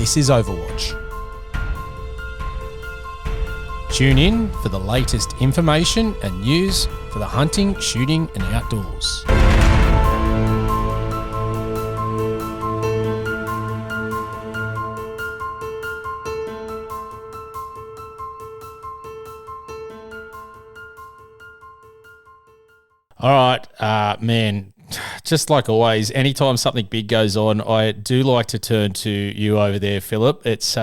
this is Overwatch. Tune in for the latest information and news for the hunting, shooting and outdoors. All right, man, just like always, anytime something big goes on, I do like to turn to you over there, Phillip. It's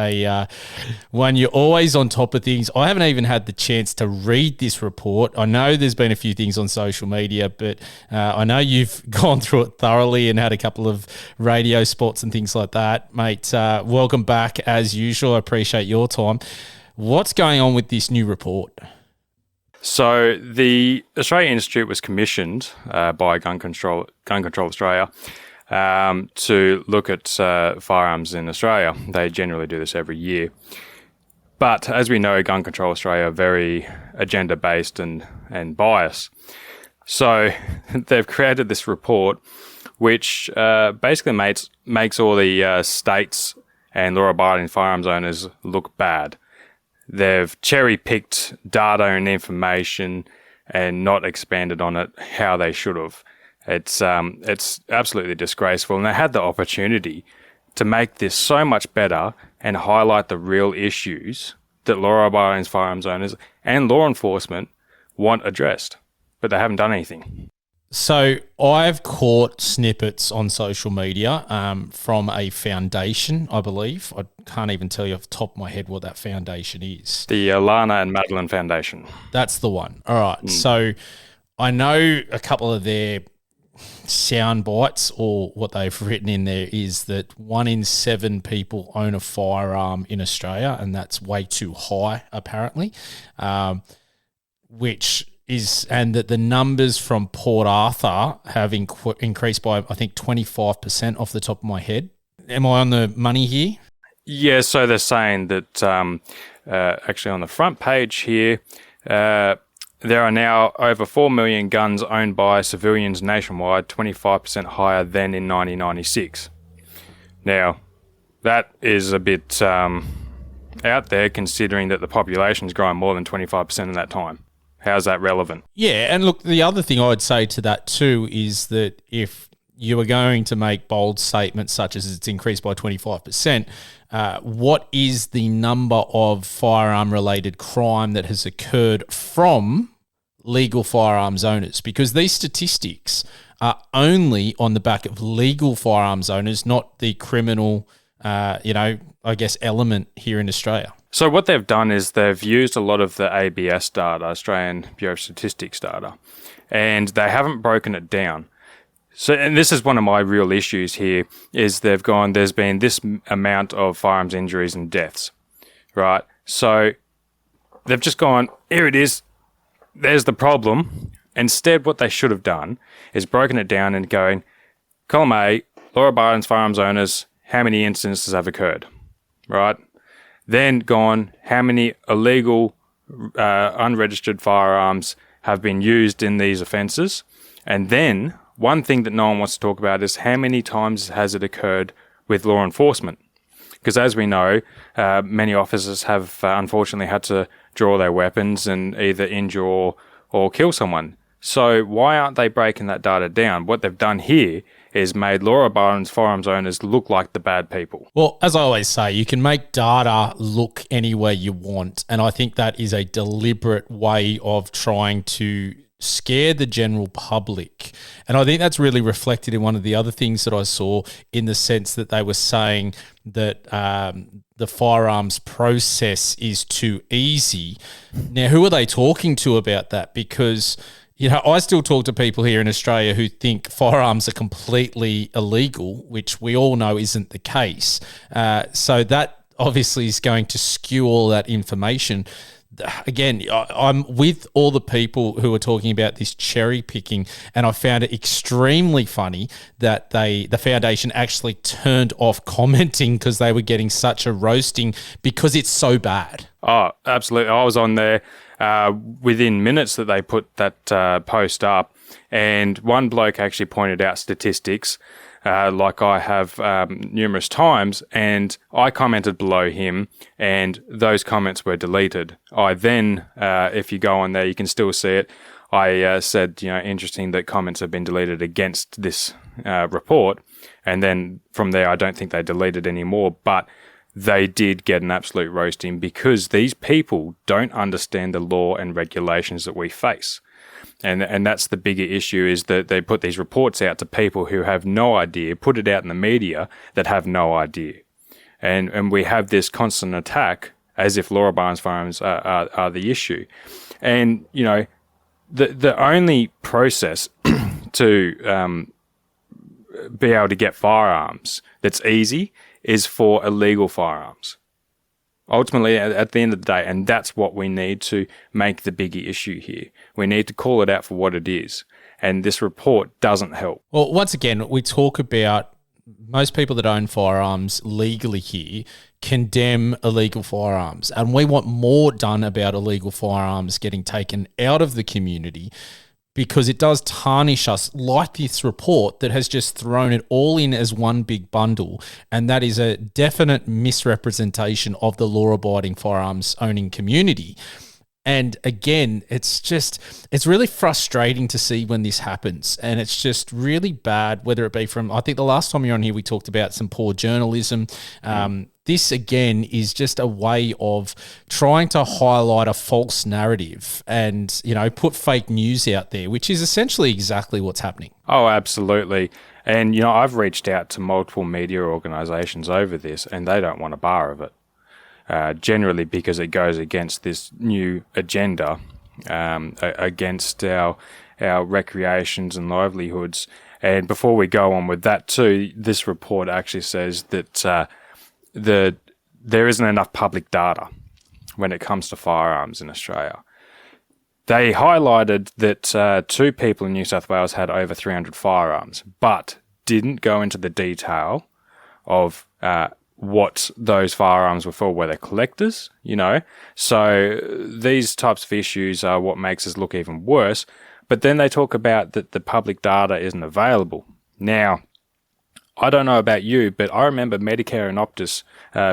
when you're always on top of things. I haven't even had the chance to read this report. I know there's been a few things on social media, but I know you've gone through it thoroughly and had a couple of radio spots and things like that. Mate, welcome back as usual. I appreciate your time. What's going on with this new report? So the Australian Institute was commissioned by Gun Control Australia to look at firearms in Australia. They generally do this every year. But as we know, Gun Control Australia are very agenda-based and biased. So they've created this report which basically makes all the states and law-abiding firearms owners look bad. They've cherry-picked data and information and not expanded on it how they should have. It's absolutely disgraceful, and they had the opportunity to make this so much better and highlight the real issues that law-abiding firearms owners and law enforcement want addressed, but they haven't done anything. So I've caught snippets on social media from a foundation, I believe. I can't even tell you off the top of my head what that foundation is. The Lana and Madeline Foundation. That's the one. All right. So I know a couple of their sound bites, or what they've written in there is that 1 in 7 people own a firearm in Australia, and that's way too high, apparently, and that the numbers from Port Arthur have increased by, I think, 25% off the top of my head. Am I on the money here? Yeah, so they're saying that actually on the front page here, there are now over 4 million guns owned by civilians nationwide, 25% higher than in 1996. Now, that is a bit out there considering that the population's grown more than 25% in that time. How's that relevant? Yeah, and look, the other thing I would say to that too is that if you are going to make bold statements such as it's increased by 25%, what is the number of firearm-related crime that has occurred from legal firearms owners? Because these statistics are only on the back of legal firearms owners, not the criminal, element here in Australia. So what they've done is they've used a lot of the ABS data, Australian Bureau of Statistics data, and they haven't broken it down. So, and this is one of my real issues here, is there's been this amount of firearms injuries and deaths, right? So they've just gone, here it is, there's the problem. Instead, what they should have done is broken it down and going, column A, law-abiding firearms owners, how many instances have occurred, right? Then gone, how many illegal, unregistered firearms have been used in these offences? And then one thing that no one wants to talk about is how many times has it occurred with law enforcement? Because as we know, many officers have unfortunately had to draw their weapons and either injure or kill someone. So why aren't they breaking that data down? What they've done here is made law-abiding firearms owners look like the bad people. Well, as I always say, you can make data look any way you want, and I think that is a deliberate way of trying to scare the general public. And I think that's really reflected in one of the other things that I saw, in the sense that they were saying that the firearms process is too easy. Now, who are they talking to about that? Because I still talk to people here in Australia who think firearms are completely illegal, which we all know isn't the case. So that obviously is going to skew all that information. Again, I'm with all the people who are talking about this cherry picking, and I found it extremely funny that the foundation actually turned off commenting because they were getting such a roasting because it's so bad. Oh, absolutely. I was on there within minutes that they put that post up, and one bloke actually pointed out statistics like I have numerous times, and I commented below him, and those comments were deleted. I then, if you go on there, you can still see it. I said, interesting that comments have been deleted against this report, and then from there, I don't think they deleted anymore, but they did get an absolute roasting because these people don't understand the law and regulations that we face. And that's the bigger issue, is that they put these reports out to people who have no idea, put it out in the media that have no idea. And we have this constant attack as if law-abiding firearms are the issue. And, the only process to be able to get firearms that's easy is for illegal firearms. Ultimately, at the end of the day, and that's what we need to make the bigger issue here. We need to call it out for what it is. And this report doesn't help. Well, once again, we talk about most people that own firearms legally here condemn illegal firearms. And we want more done about illegal firearms getting taken out of the community, because it does tarnish us, like this report that has just thrown it all in as one big bundle. And that is a definite misrepresentation of the law-abiding firearms owning community. And again, it's really frustrating to see when this happens. And it's just really bad, whether it be from, I think the last time you were on here, we talked about some poor journalism. This, again, is just a way of trying to highlight a false narrative and, put fake news out there, which is essentially exactly what's happening. Oh, absolutely. And, I've reached out to multiple media organisations over this, and they don't want a bar of it. Generally because it goes against this new agenda, against our recreations and livelihoods. And before we go on with that too, this report actually says that there isn't enough public data when it comes to firearms in Australia. They highlighted that 2 people in New South Wales had over 300 firearms, but didn't go into the detail of what those firearms were for. Were they collectors, So these types of issues are what makes us look even worse. But then they talk about that the public data isn't available. Now, I don't know about you, but I remember Medicare and Optus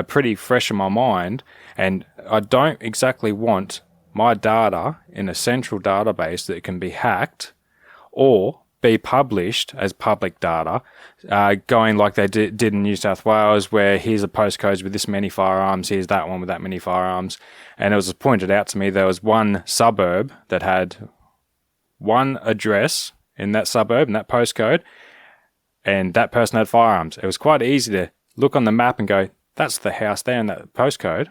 pretty fresh in my mind, and I don't exactly want my data in a central database that can be hacked or be published as public data, going like they did in New South Wales, where here's the postcodes with this many firearms, here's that one with that many firearms. And it was pointed out to me there was one suburb that had one address in that suburb, in that postcode, and that person had firearms. It was quite easy to look on the map and go, that's the house there in that postcode.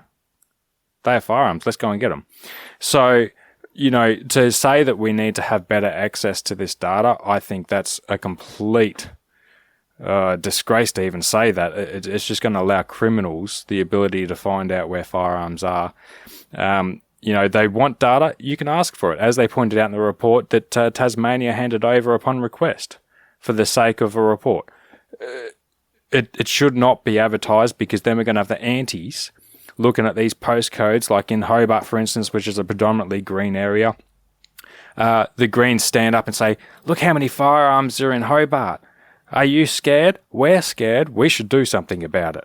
They have firearms, let's go and get them. So, to say that we need to have better access to this data, I think that's a complete disgrace to even say that. It's just going to allow criminals the ability to find out where firearms are. They want data, you can ask for it. As they pointed out in the report, that Tasmania handed over upon request for the sake of a report. It should not be advertised, because then we're going to have the antis looking at these postcodes, like in Hobart, for instance, which is a predominantly green area. The Greens stand up and say, look how many firearms are in Hobart. Are you scared? We're scared. We should do something about it.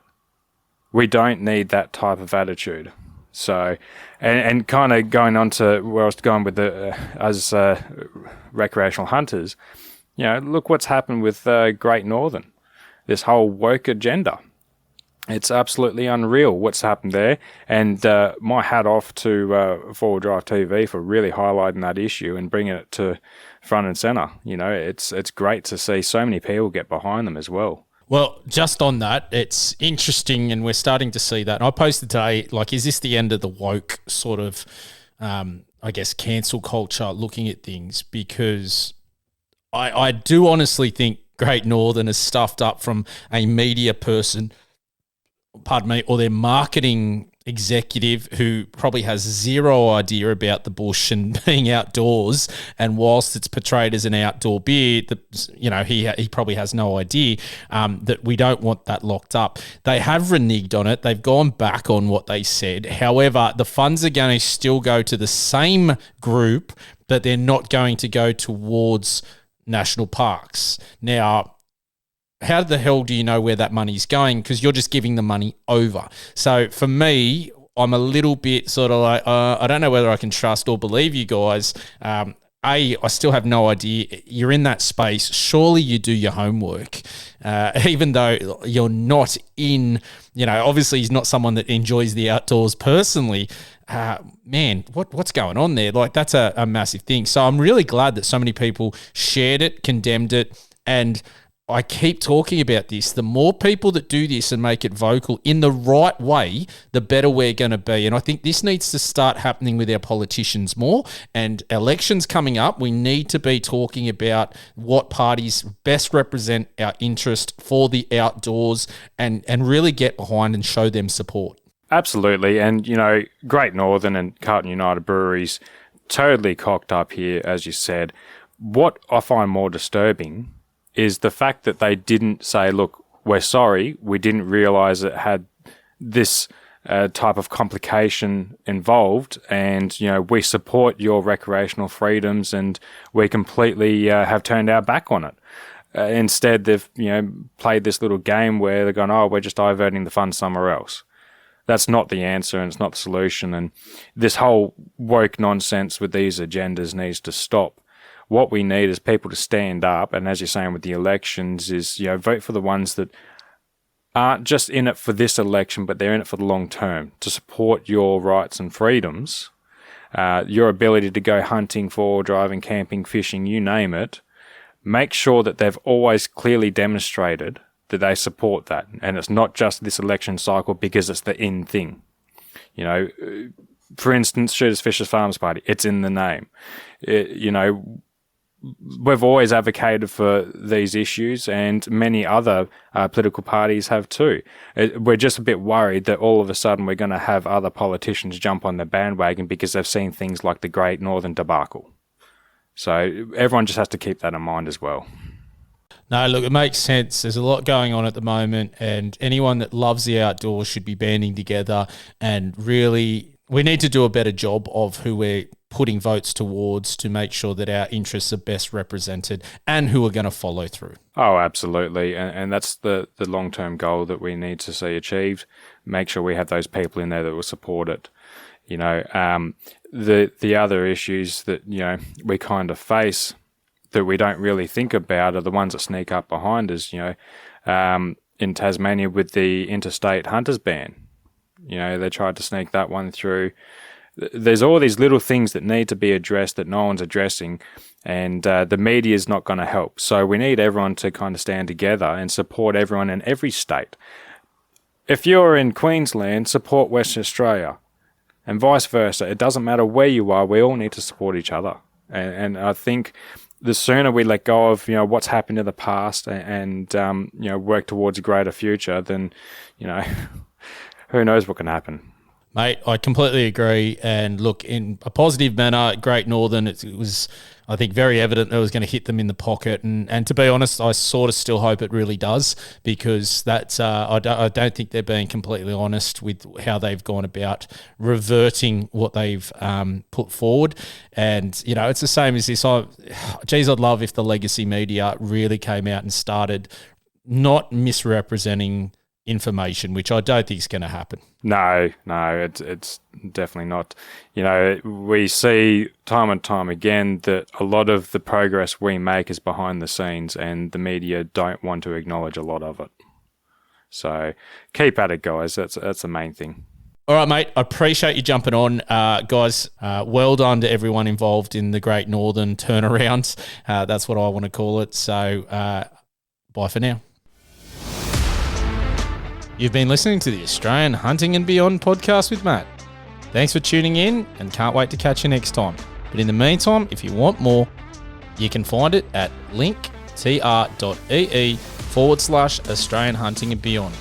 We don't need that type of attitude. So, and kind of going on to where I was going with as recreational hunters, look what's happened with Great Northern, this whole woke agenda. It's absolutely unreal what's happened there, and my hat off to Forward Drive TV for really highlighting that issue and bringing it to front and center. It's great to see so many people get behind them as well. Well, just on that, it's interesting, and we're starting to see that. And I posted today, is this the end of the woke sort of, cancel culture looking at things? Because I do honestly think Great Northern is stuffed up from a media person, or their marketing executive who probably has zero idea about the bush and being outdoors. And whilst it's portrayed as an outdoor beer, he probably has no idea that we don't want that locked up. They have reneged on it. They've gone back on what they said. However, the funds are going to still go to the same group, but they're not going to go towards national parks. Now, how the hell do you know where that money's going? Because you're just giving the money over. So for me, I'm a little bit sort of like, I don't know whether I can trust or believe you guys. I still have no idea. You're in that space. Surely you do your homework, even though you're not in, obviously he's not someone that enjoys the outdoors personally. Man, what's going on there? Like, that's a massive thing. So I'm really glad that so many people shared it, condemned it, and I keep talking about this. The more people that do this and make it vocal in the right way, the better we're going to be. And I think this needs to start happening with our politicians more. And elections coming up, we need to be talking about what parties best represent our interest for the outdoors and really get behind and show them support. Absolutely. And, Great Northern and Carlton United Breweries totally cocked up here, as you said. What I find more disturbing is the fact that they didn't say, look, we're sorry, we didn't realise it had this type of complication involved, and, we support your recreational freedoms and we completely have turned our back on it. Instead, they've, played this little game where they're going, oh, we're just diverting the funds somewhere else. That's not the answer and it's not the solution. And this whole woke nonsense with these agendas needs to stop. What we need is people to stand up, and as you're saying with the elections, is vote for the ones that aren't just in it for this election, but they're in it for the long term, to support your rights and freedoms, your ability to go hunting, for driving, camping, fishing, you name it. Make sure that they've always clearly demonstrated that they support that, and it's not just this election cycle because it's the in thing. For instance, Shooters, Fishers, Farmers Party, it's in the name. We've always advocated for these issues, and many other political parties have too. We're just a bit worried that all of a sudden we're going to have other politicians jump on the bandwagon because they've seen things like the Great Northern debacle. So everyone just has to keep that in mind as well. No, look, it makes sense. There's a lot going on at the moment, and anyone that loves the outdoors should be banding together, and really we need to do a better job of who we're putting votes towards to make sure that our interests are best represented and who are going to follow through. Oh, absolutely. And that's the long-term goal that we need to see achieved. Make sure we have those people in there that will support it. The other issues that, we kind of face that we don't really think about are the ones that sneak up behind us, in Tasmania with the interstate hunters ban. They tried to sneak that one through. There's all these little things that need to be addressed that no one's addressing, and the media is not going to help. So we need everyone to kind of stand together and support everyone in every state. If you're in Queensland, support Western Australia, and vice versa. It doesn't matter where you are. We all need to support each other. And I think the sooner we let go of what's happened in the past and work towards a greater future, then who knows what can happen. Mate, I completely agree. And look, in a positive manner, Great Northern, it was, I think, very evident that it was going to hit them in the pocket. And to be honest, I sort of still hope it really does, because that's I don't think they're being completely honest with how they've gone about reverting what they've put forward. And, it's the same as this. I'd love if the legacy media really came out and started not misrepresenting information, which I don't think is going to happen. No, it's definitely not. We see time and time again that a lot of the progress we make is behind the scenes, and the media don't want to acknowledge a lot of it. So keep at it, guys. That's the main thing. All right, mate. I appreciate you jumping on. Guys, well done to everyone involved in the Great Northern turnaround. That's what I want to call it. So bye for now. You've been listening to the Australian Hunting and Beyond podcast with Matt. Thanks for tuning in, and can't wait to catch you next time. But in the meantime, if you want more, you can find it at linktr.ee/Australian Hunting and Beyond.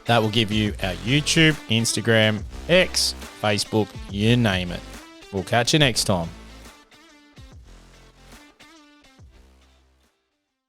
That will give you our YouTube, Instagram, X, Facebook, you name it. We'll catch you next time.